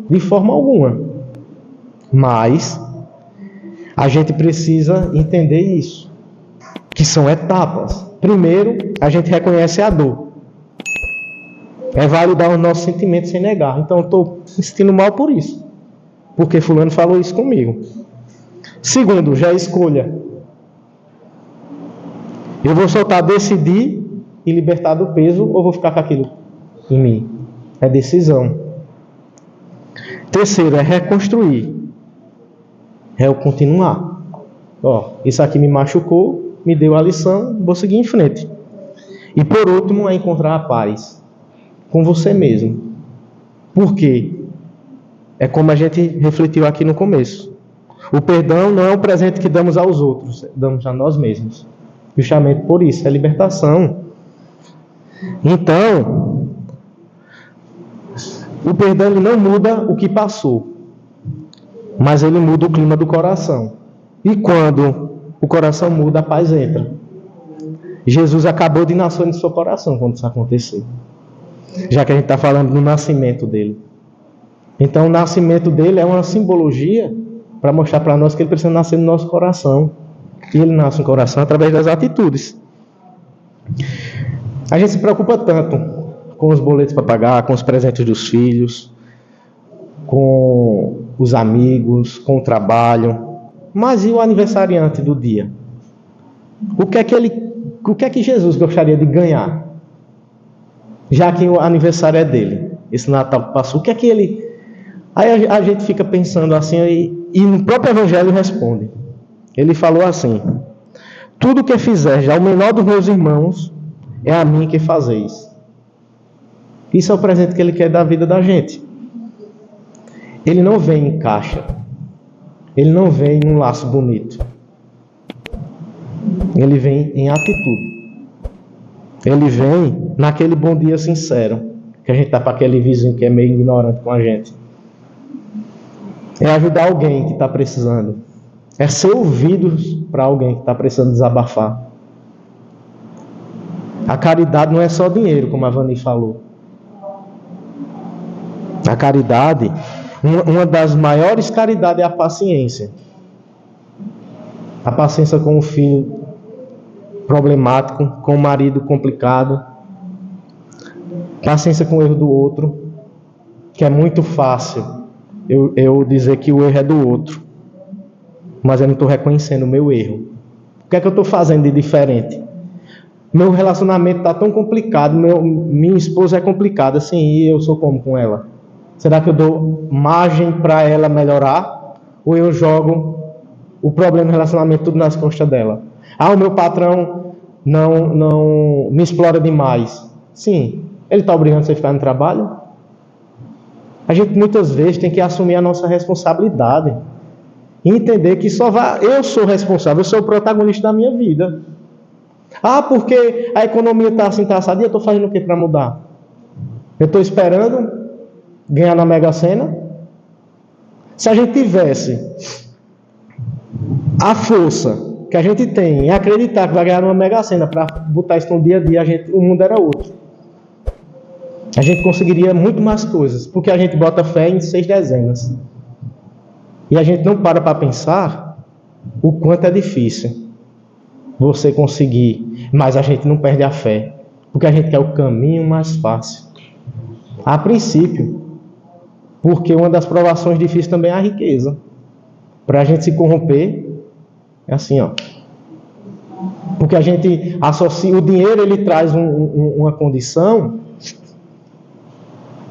De forma alguma. Mas a gente precisa entender isso. Que são etapas. Primeiro, a gente reconhece a dor. É validar os nossos sentimentos sem negar. Então, eu estou me sentindo mal por isso. Porque fulano falou isso comigo. Segundo, já é escolha. Eu vou soltar, decidir e libertar do peso, ou vou ficar com aquilo em mim? É decisão. Terceiro, é reconstruir. É o continuar. Isso aqui me machucou, me deu a lição, vou seguir em frente. E por último, é encontrar a paz com você mesmo. Por quê? É como a gente refletiu aqui no começo. O perdão não é um presente que damos aos outros, damos a nós mesmos. Justamente por isso, é libertação. Então, o perdão ele não muda o que passou, mas ele muda o clima do coração. E quando o coração muda, a paz entra. Jesus acabou de nascer no seu coração quando isso aconteceu. Já que a gente está falando do nascimento dele. Então o nascimento dele é uma simbologia para mostrar para nós que ele precisa nascer no nosso coração. E ele nasce no coração através das atitudes. A gente se preocupa tanto com os boletos para pagar, com os presentes dos filhos, com os amigos, com o trabalho. Mas e o aniversariante do dia? O que é que Jesus gostaria de ganhar? Já que o aniversário é dele, esse Natal que passou, o que é que ele... Aí a gente fica pensando assim, e no próprio Evangelho responde. Ele falou assim: tudo que fizer já o menor dos meus irmãos, é a mim que fazeis. Isso é o presente que ele quer da vida da gente. Ele não vem em caixa. Ele não vem num laço bonito. Ele vem em atitude. Ele vem naquele bom dia sincero, que a gente está para aquele vizinho que é meio ignorante com a gente. É ajudar alguém que está precisando. É ser ouvidos para alguém que está precisando desabafar. A caridade não é só dinheiro, como a Vani falou. A caridade, uma das maiores caridades é a paciência. A paciência com o filho problemático, com o marido complicado. Paciência com o erro do outro, que é muito fácil eu dizer que o erro é do outro, mas eu não estou reconhecendo o meu erro. O que é que eu estou fazendo de diferente? Meu relacionamento está tão complicado, minha esposa é complicada, assim, e eu sou como com ela? Será que eu dou margem para ela melhorar? Ou eu jogo o problema do relacionamento tudo nas costas dela? O meu patrão não me explora demais. Sim, ele está obrigando você a ficar no trabalho? A gente muitas vezes tem que assumir a nossa responsabilidade. E entender que eu sou responsável, eu sou o protagonista da minha vida. Porque a economia está assim, está assada, e eu estou fazendo o que para mudar? Eu estou esperando ganhar na Mega Sena? Se a gente tivesse a força que a gente tem em acreditar que vai ganhar numa Mega Sena para botar isso no dia a dia, o mundo era outro. A gente conseguiria muito mais coisas, porque a gente bota fé em 6 dezenas. E a gente não para pensar o quanto é difícil você conseguir, mas a gente não perde a fé, porque a gente quer o caminho mais fácil. A princípio, porque uma das provações difíceis também é a riqueza. Para a gente se corromper, é assim, porque a gente associa, o dinheiro ele traz uma condição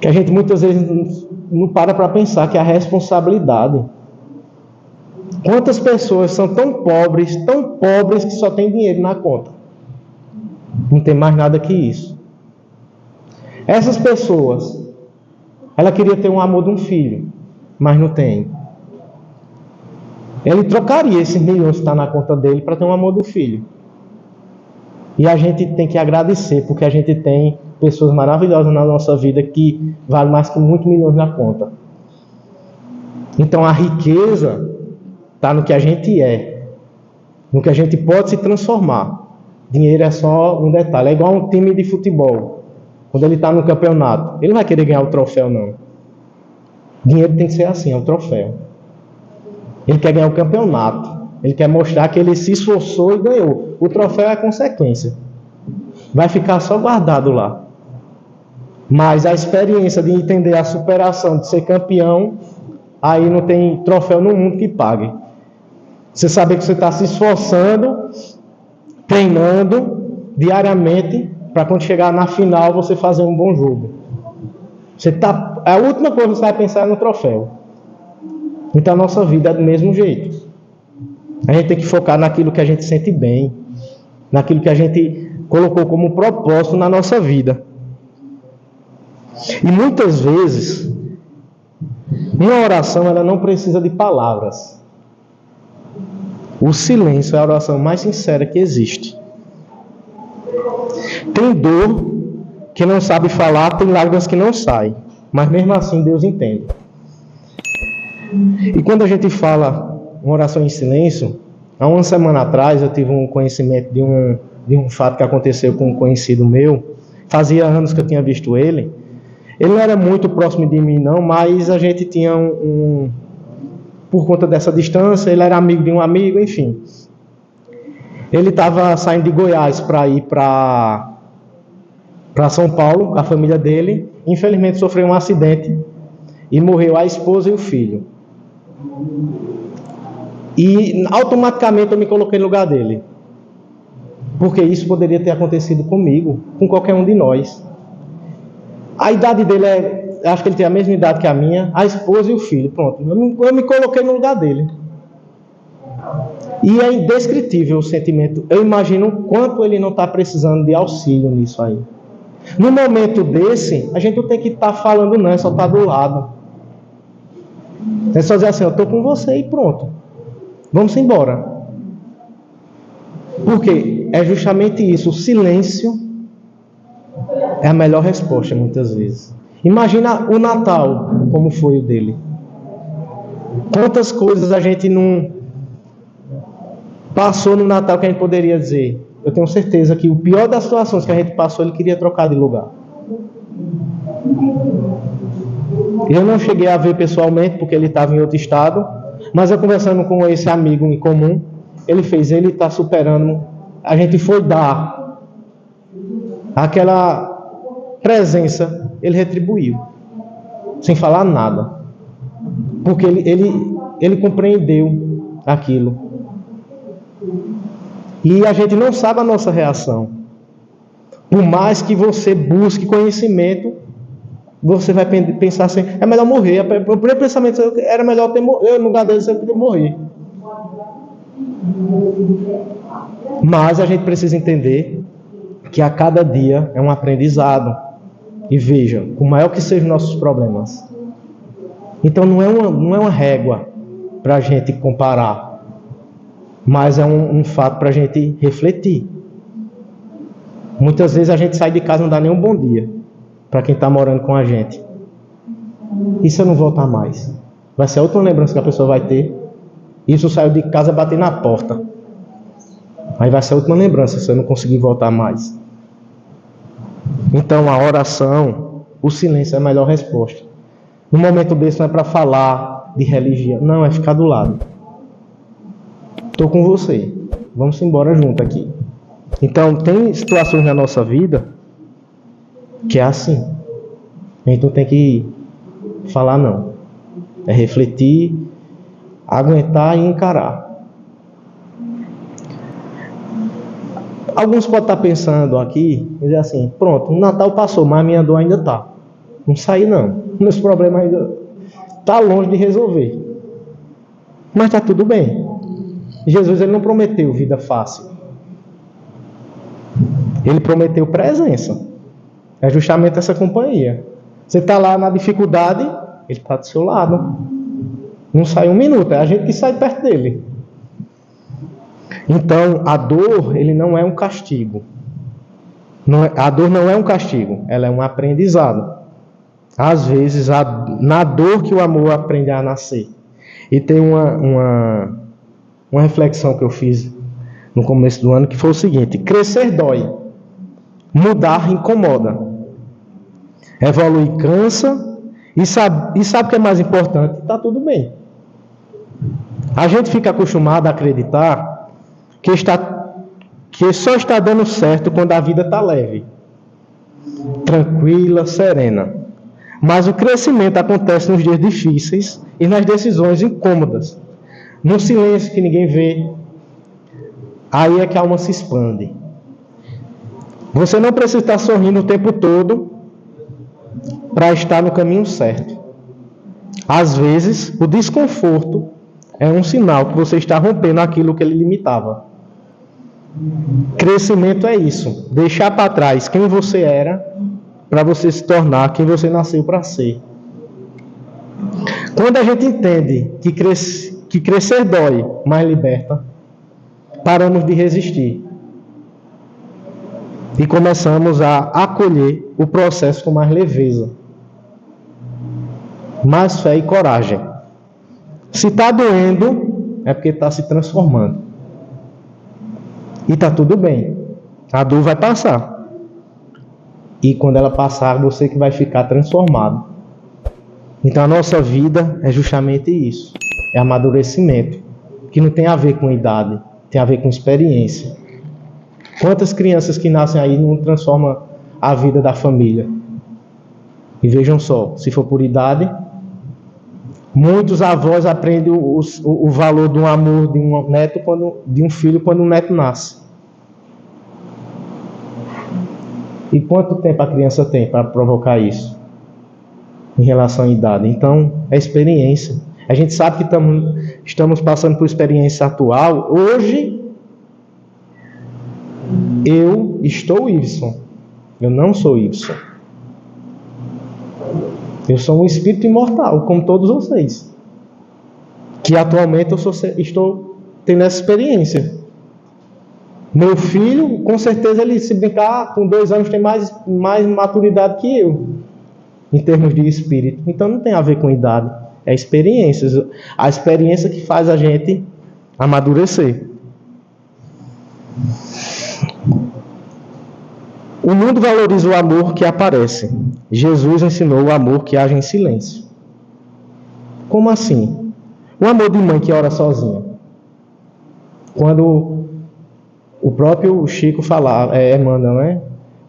que a gente muitas vezes não para pensar, que é a responsabilidade. Quantas pessoas são tão pobres que só tem dinheiro na conta? Não tem mais nada que isso. Essas pessoas, ela queria ter um amor de um filho, mas não tem. Ele trocaria esses milhões que está na conta dele para ter um amor do filho. E a gente tem que agradecer, porque a gente tem pessoas maravilhosas na nossa vida que valem mais que muitos milhões na conta. Então a riqueza está no que a gente é, no que a gente pode se transformar. Dinheiro é só um detalhe. É igual um time de futebol. Quando ele está no campeonato, ele não vai querer ganhar o troféu, não. Dinheiro tem que ser assim, é um troféu. Ele quer ganhar o campeonato. Ele quer mostrar que ele se esforçou e ganhou. O troféu é a consequência. Vai ficar só guardado lá. Mas a experiência de entender a superação, de ser campeão, aí não tem troféu no mundo que pague. Você saber que você está se esforçando, treinando diariamente, para quando chegar na final você fazer um bom jogo. A última coisa que você vai pensar é no troféu. Então a nossa vida é do mesmo jeito. A gente tem que focar naquilo que a gente sente bem, naquilo que a gente colocou como propósito na nossa vida. E muitas vezes, uma oração ela não precisa de palavras. O silêncio é a oração mais sincera que existe. Tem dor que não sabe falar, tem lágrimas que não saem, mas mesmo assim Deus entende. E quando a gente fala uma oração em silêncio, há uma semana atrás eu tive um conhecimento de um fato que aconteceu com um conhecido meu. Fazia anos que eu tinha visto ele. Ele não era muito próximo de mim, não, mas a gente tinha por conta dessa distância, ele era amigo de um amigo, enfim. Ele estava saindo de Goiás para ir para São Paulo, com a família dele. Infelizmente sofreu um acidente e morreu a esposa e o filho. E automaticamente eu me coloquei no lugar dele. Porque isso poderia ter acontecido comigo, com qualquer um de nós. A idade dele acho que ele tem a mesma idade que a minha, a esposa e o filho, pronto. Eu me coloquei no lugar dele. E é indescritível o sentimento. Eu imagino o quanto ele não está precisando de auxílio nisso aí. No momento desse, a gente não tem que estar falando não, é só estar do lado. É só dizer assim, eu estou com você e pronto. Vamos embora. Porque é justamente isso, o silêncio é a melhor resposta muitas vezes. Imagina o Natal, como foi o dele. Quantas coisas a gente não passou no Natal que a gente poderia dizer. Eu tenho certeza que o pior das situações que a gente passou, ele queria trocar de lugar. Eu não cheguei a ver pessoalmente, porque ele estava em outro estado, mas eu conversando com esse amigo em comum, ele está superando. A gente foi dar aquela presença, ele retribuiu, sem falar nada, porque ele compreendeu aquilo. E a gente não sabe a nossa reação. Por mais que você busque conhecimento, você vai pensar assim, é melhor morrer. O primeiro pensamento era melhor eu no lugar dele sempre morrer. Mas a gente precisa entender que a cada dia é um aprendizado. E veja, por maior que sejam nossos problemas. Então não é uma régua para a gente comparar, mas é um fato para a gente refletir. Muitas vezes a gente sai de casa e não dá nem um bom dia para quem está morando com a gente. E se eu não voltar mais? Vai ser outra lembrança que a pessoa vai ter. Isso saiu de casa bater na porta. Aí vai ser outra lembrança se eu não conseguir voltar mais. Então a oração, o silêncio é a melhor resposta. No momento desse não é para falar de religião, não, é ficar do lado. Estou com você, vamos embora junto aqui. Então tem situações na nossa vida que é assim. A gente não tem que falar não. É refletir, aguentar e encarar. Alguns podem estar pensando aqui, dizer assim, pronto, o Natal passou, mas a minha dor ainda está. Não saí não. Meus problemas ainda estão longe de resolver. Mas está tudo bem. Jesus ele não prometeu vida fácil. Ele prometeu presença. É justamente essa companhia. Você está lá na dificuldade, ele está do seu lado. Não sai um minuto, é a gente que sai perto dele. Então, a dor, ele não é um castigo. A dor não é um castigo, ela é um aprendizado. Às vezes, na dor que o amor aprende a nascer. E tem uma reflexão que eu fiz no começo do ano, que foi o seguinte: crescer dói, mudar incomoda, evoluir cansa, e sabe o que é mais importante? Está tudo bem. A gente fica acostumado a acreditar que só está dando certo quando a vida está leve, tranquila, serena. Mas o crescimento acontece nos dias difíceis e nas decisões incômodas, no silêncio que ninguém vê. Aí é que a alma se expande. Você não precisa estar sorrindo o tempo todo para estar no caminho certo. Às vezes, o desconforto é um sinal que você está rompendo aquilo que ele limitava. Crescimento é isso, deixar para trás quem você era para você se tornar quem você nasceu para ser. Quando a gente entende que crescer dói, mas liberta, paramos de resistir e começamos a acolher o processo com mais leveza, mais fé e coragem. Se está doendo, é porque está se transformando. E está tudo bem. A dor vai passar. E quando ela passar, você que vai ficar transformado. Então a nossa vida é justamente isso. É amadurecimento. Que não tem a ver com idade, tem a ver com experiência. Quantas crianças que nascem aí não transformam a vida da família? E vejam só, se for por idade, muitos avós aprendem o valor do amor de um neto de um filho quando um neto nasce. E quanto tempo a criança tem para provocar isso? Em relação à idade. Então, é experiência. A gente sabe que estamos passando por experiência atual. Hoje, eu estou Iveson. Eu não sou Iveson. Eu sou um espírito imortal, como todos vocês. Que atualmente estou tendo essa experiência. Meu filho, com certeza, ele se brincar, com 2 anos tem mais maturidade que eu, em termos de espírito. Então não tem a ver com idade, é experiências. A experiência que faz a gente amadurecer. O mundo valoriza o amor que aparece. Jesus ensinou o amor que age em silêncio. Como assim? O amor de mãe que ora sozinha. Quando o próprio Chico falava, Emmanuel, né?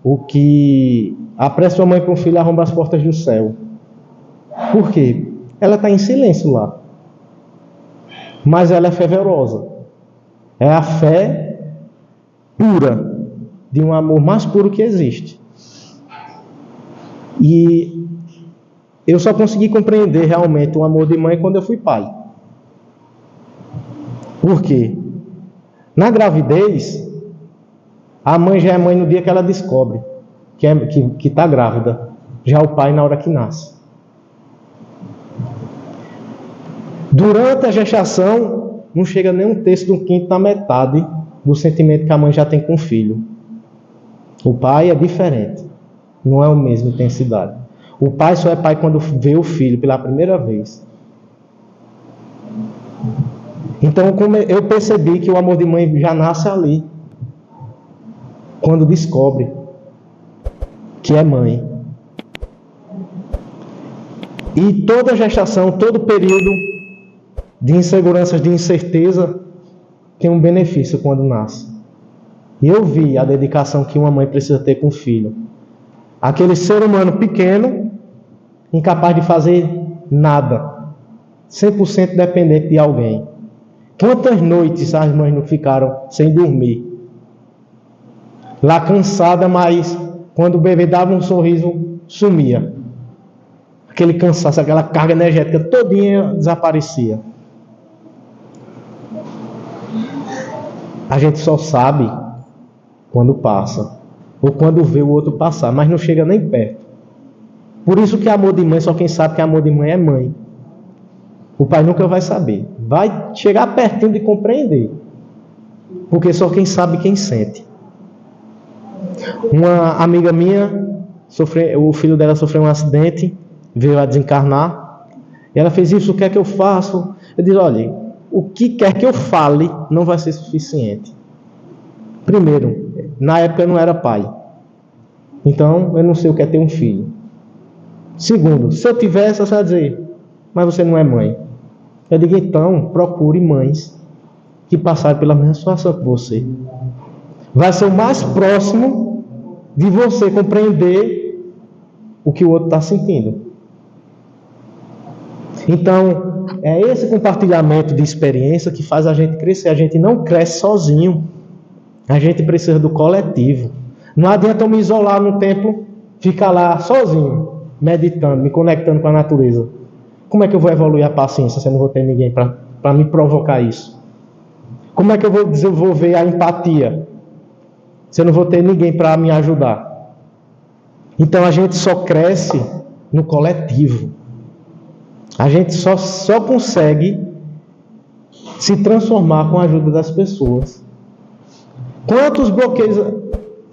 O que apressa sua mãe para um filho arromba as portas do céu. Por quê? Ela está em silêncio lá. Mas ela é fervorosa. É a fé pura, de um amor mais puro que existe. E eu só consegui compreender realmente o amor de mãe quando eu fui pai. Por quê? Na gravidez, a mãe já é mãe no dia que ela descobre que está grávida. Já o pai na hora que nasce. Durante a gestação, não chega nem 1/3 de 1/5 da metade do sentimento que a mãe já tem com o filho. O pai é diferente. Não é a mesma intensidade. O pai só é pai quando vê o filho pela primeira vez. Então, como eu percebi que o amor de mãe já nasce ali, quando descobre que é mãe. E toda gestação, todo período de inseguranças, de incerteza, tem um benefício quando nasce. E eu vi a dedicação que uma mãe precisa ter com o filho. Aquele ser humano pequeno, incapaz de fazer nada, 100% dependente de alguém. Quantas noites as mães não ficaram sem dormir? Lá cansada, mas quando o bebê dava um sorriso, sumia. Aquele cansaço, aquela carga energética todinha desaparecia. A gente só sabe quando passa, ou quando vê o outro passar, mas não chega nem perto. Por isso que amor de mãe, só quem sabe que amor de mãe é mãe. O pai nunca vai saber. Vai chegar pertinho de compreender. Porque só quem sabe quem sente. Uma amiga minha, o filho dela sofreu um acidente, veio a desencarnar. E ela fez isso, o que é que eu faço? Eu disse, olha, o que quer que eu fale não vai ser suficiente. Primeiro, na época eu não era pai. Então, eu não sei o que é ter um filho. Segundo, se eu tivesse, você vai dizer, mas você não é mãe. Eu digo, então, procure mães que passaram pela mesma situação que você. Vai ser o mais próximo de você compreender o que o outro está sentindo. Então, é esse compartilhamento de experiência que faz a gente crescer. A gente não cresce sozinho. A gente precisa do coletivo. Não adianta eu me isolar no templo, ficar lá sozinho, meditando, me conectando com a natureza. Como é que eu vou evoluir a paciência se eu não vou ter ninguém para me provocar isso? Como é que eu vou desenvolver a empatia se eu não vou ter ninguém para me ajudar? Então a gente só cresce no coletivo. A gente só consegue se transformar com a ajuda das pessoas. Quantos bloqueios...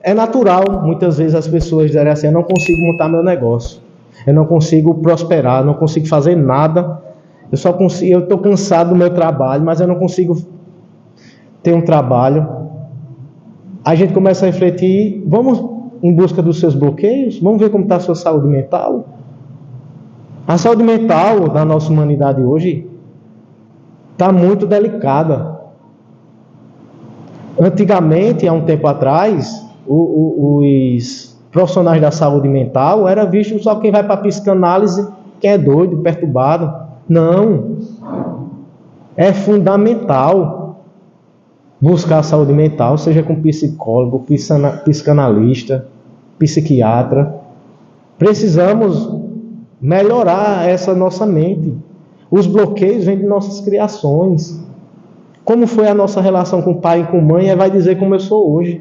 É natural, muitas vezes as pessoas dizem assim, eu não consigo montar meu negócio. Eu não consigo prosperar, não consigo fazer nada. Eu estou cansado do meu trabalho, mas eu não consigo ter um trabalho. A gente começa a refletir, vamos em busca dos seus bloqueios? Vamos ver como está a sua saúde mental? A saúde mental da nossa humanidade hoje está muito delicada. Antigamente, há um tempo atrás, os profissionais da saúde mental era visto só quem vai para a psicanálise, quem é doido, perturbado. Não. É fundamental buscar a saúde mental, seja com psicólogo, psicanalista, psiquiatra. Precisamos melhorar essa nossa mente. Os bloqueios vêm de nossas criações. Como foi a nossa relação com o pai e com a mãe, vai dizer como eu sou hoje.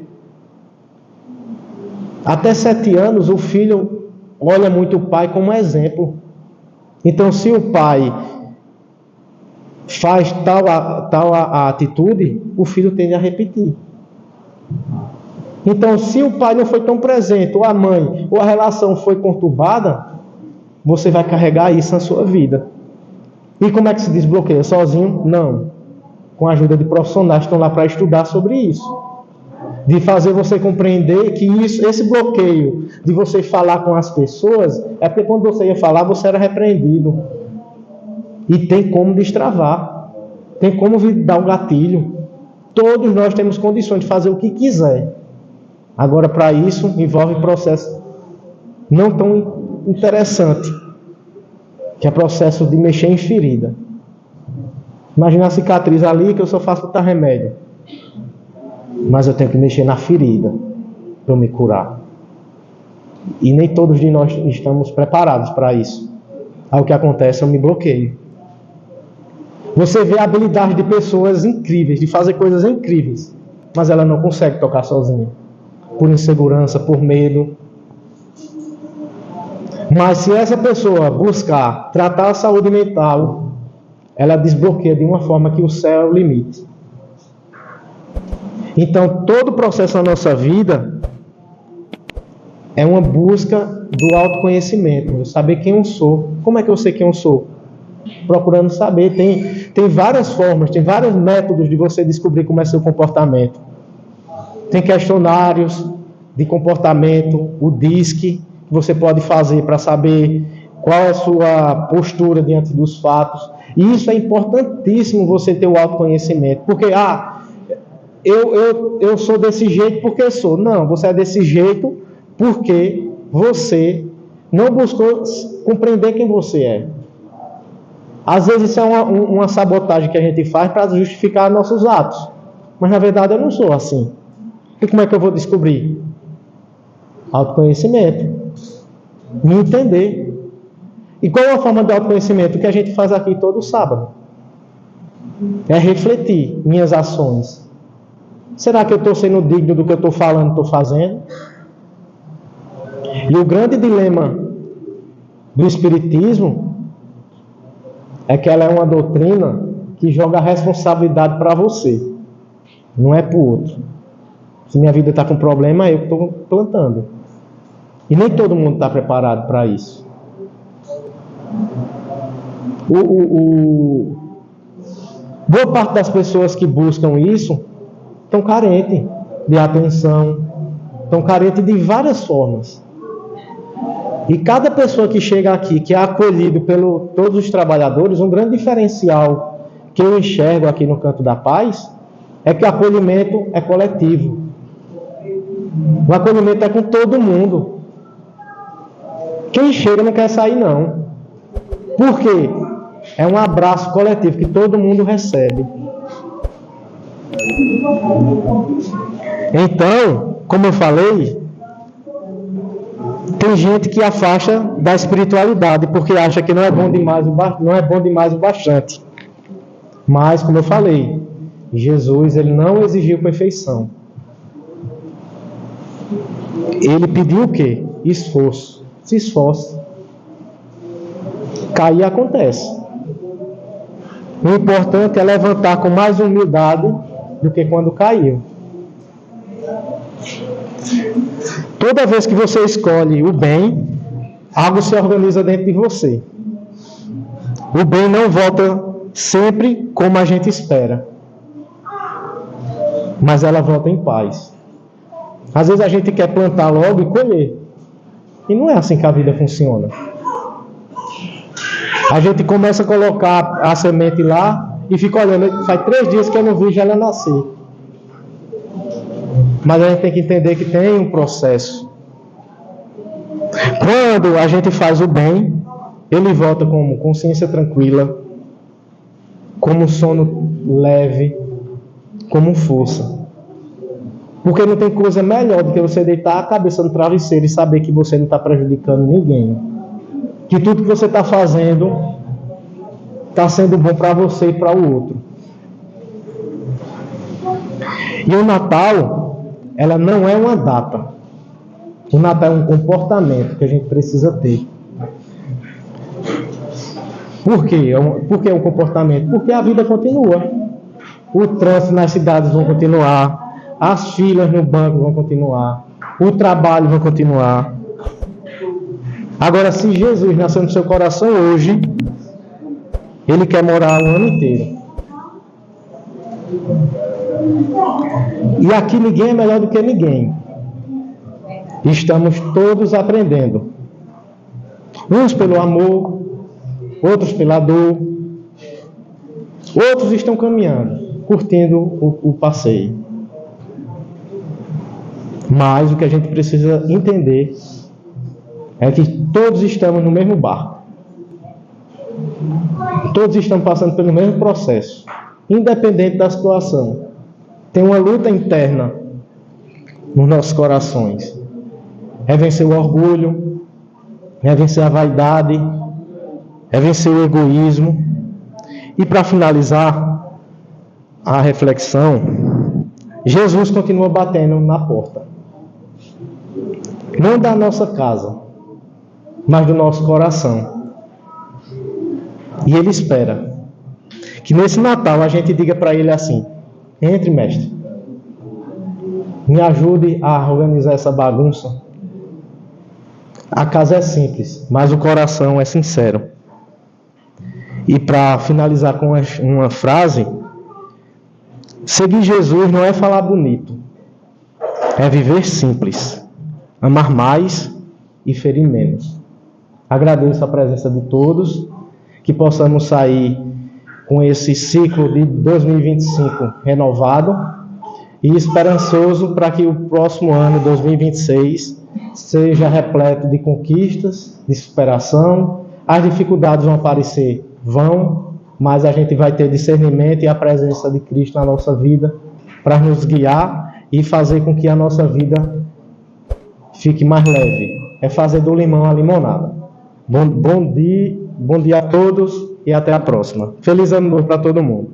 Até 7 anos, o filho olha muito o pai como exemplo. Então, se o pai faz tal atitude, o filho tende a repetir. Então, se o pai não foi tão presente, ou a mãe, ou a relação foi conturbada, você vai carregar isso na sua vida. E como é que se desbloqueia? Sozinho? Não. Com a ajuda de profissionais que estão lá para estudar sobre isso. De fazer você compreender que esse bloqueio de você falar com as pessoas, é porque quando você ia falar, você era repreendido. E tem como destravar. Tem como dar um gatilho. Todos nós temos condições de fazer o que quiser. Agora, para isso, envolve processo não tão interessante, que é o processo de mexer em ferida. Imagina a cicatriz ali que eu só faço botar remédio. Mas eu tenho que mexer na ferida para eu me curar. E nem todos de nós estamos preparados para isso. Aí o que acontece? Eu me bloqueio. Você vê a habilidade de pessoas incríveis, de fazer coisas incríveis, mas ela não consegue tocar sozinha. Por insegurança, por medo. Mas se essa pessoa buscar tratar a saúde mental, ela desbloqueia de uma forma que o céu é o limite. Então, todo o processo da nossa vida é uma busca do autoconhecimento, de saber quem eu sou. Como é que eu sei quem eu sou? Procurando saber. Tem várias formas, tem vários métodos de você descobrir como é seu comportamento. Tem questionários de comportamento, o DISC, que você pode fazer para saber qual é a sua postura diante dos fatos. E isso é importantíssimo, você ter o autoconhecimento. Porque, eu sou desse jeito porque sou. Não, você é desse jeito porque você não buscou compreender quem você é. Às vezes isso é uma sabotagem que a gente faz para justificar nossos atos. Mas na verdade eu não sou assim. E como é que eu vou descobrir? Autoconhecimento. Me entender. E qual é a forma de autoconhecimento? O que a gente faz aqui todo sábado. É refletir minhas ações. Será que eu estou sendo digno do que eu estou falando, estou fazendo? E o grande dilema do Espiritismo é que ela é uma doutrina que joga a responsabilidade para você, não é para o outro. Se minha vida está com problema, eu estou plantando. E nem todo mundo está preparado para isso. Boa parte das pessoas que buscam isso estão carentes de atenção, estão carentes de várias formas. E cada pessoa que chega aqui, que é acolhido por todos os trabalhadores, um grande diferencial que eu enxergo aqui no Canto da Paz é que o acolhimento é coletivo. O acolhimento é com todo mundo. Quem chega não quer sair, não. Por quê? É um abraço coletivo que todo mundo recebe. Então, como eu falei, tem gente que afasta da espiritualidade porque acha que não é bom demais o bastante. Mas, como eu falei, Jesus ele não exigiu perfeição. Ele pediu o quê? Esforço. Se esforce. Cair acontece. O importante é levantar com mais humildade do que quando caiu. Toda vez que você escolhe o bem, algo se organiza dentro de você. O bem não volta sempre como a gente espera, mas ela volta em paz. Às vezes a gente quer plantar logo e colher. E não é assim que a vida funciona. A gente começa a colocar a semente lá e fica olhando. Faz 3 dias que eu não vejo ela nascer. Mas a gente tem que entender que tem um processo. Quando a gente faz o bem, ele volta como consciência tranquila, como sono leve, como força. Porque não tem coisa melhor do que você deitar a cabeça no travesseiro e saber que você não está prejudicando ninguém. Que tudo que você está fazendo está sendo bom para você e para o outro. E o Natal, ela não é uma data. O Natal é um comportamento que a gente precisa ter. Por quê? Por que é um comportamento? Porque a vida continua. O trânsito nas cidades vão continuar. As filas no banco vão continuar. O trabalho vai continuar. Agora, se Jesus nasceu no seu coração hoje, Ele quer morar o ano inteiro. E aqui ninguém é melhor do que ninguém. Estamos todos aprendendo. Uns pelo amor, outros pela dor. Outros estão caminhando, curtindo o passeio. Mas o que a gente precisa entender é que todos estamos no mesmo barco. Todos estão passando pelo mesmo processo, independente da situação. Tem uma luta interna nos nossos corações. É vencer o orgulho, é vencer a vaidade, é vencer o egoísmo. E para finalizar a reflexão, Jesus continua batendo na porta. Não da nossa casa, mas do nosso coração. E Ele espera que nesse Natal a gente diga para Ele assim: entre, mestre, me ajude a organizar essa bagunça. A casa é simples, mas o coração é sincero. E para finalizar com uma frase, seguir Jesus não é falar bonito, é viver simples. Amar mais e ferir menos. Agradeço a presença de todos, que possamos sair com esse ciclo de 2025 renovado e esperançoso para que o próximo ano, 2026, seja repleto de conquistas, de superação. As dificuldades vão aparecer, mas a gente vai ter discernimento e a presença de Cristo na nossa vida para nos guiar e fazer com que a nossa vida fique mais leve. É fazer do limão a limonada. Bom dia a todos e até a próxima. Feliz ano novo para todo mundo.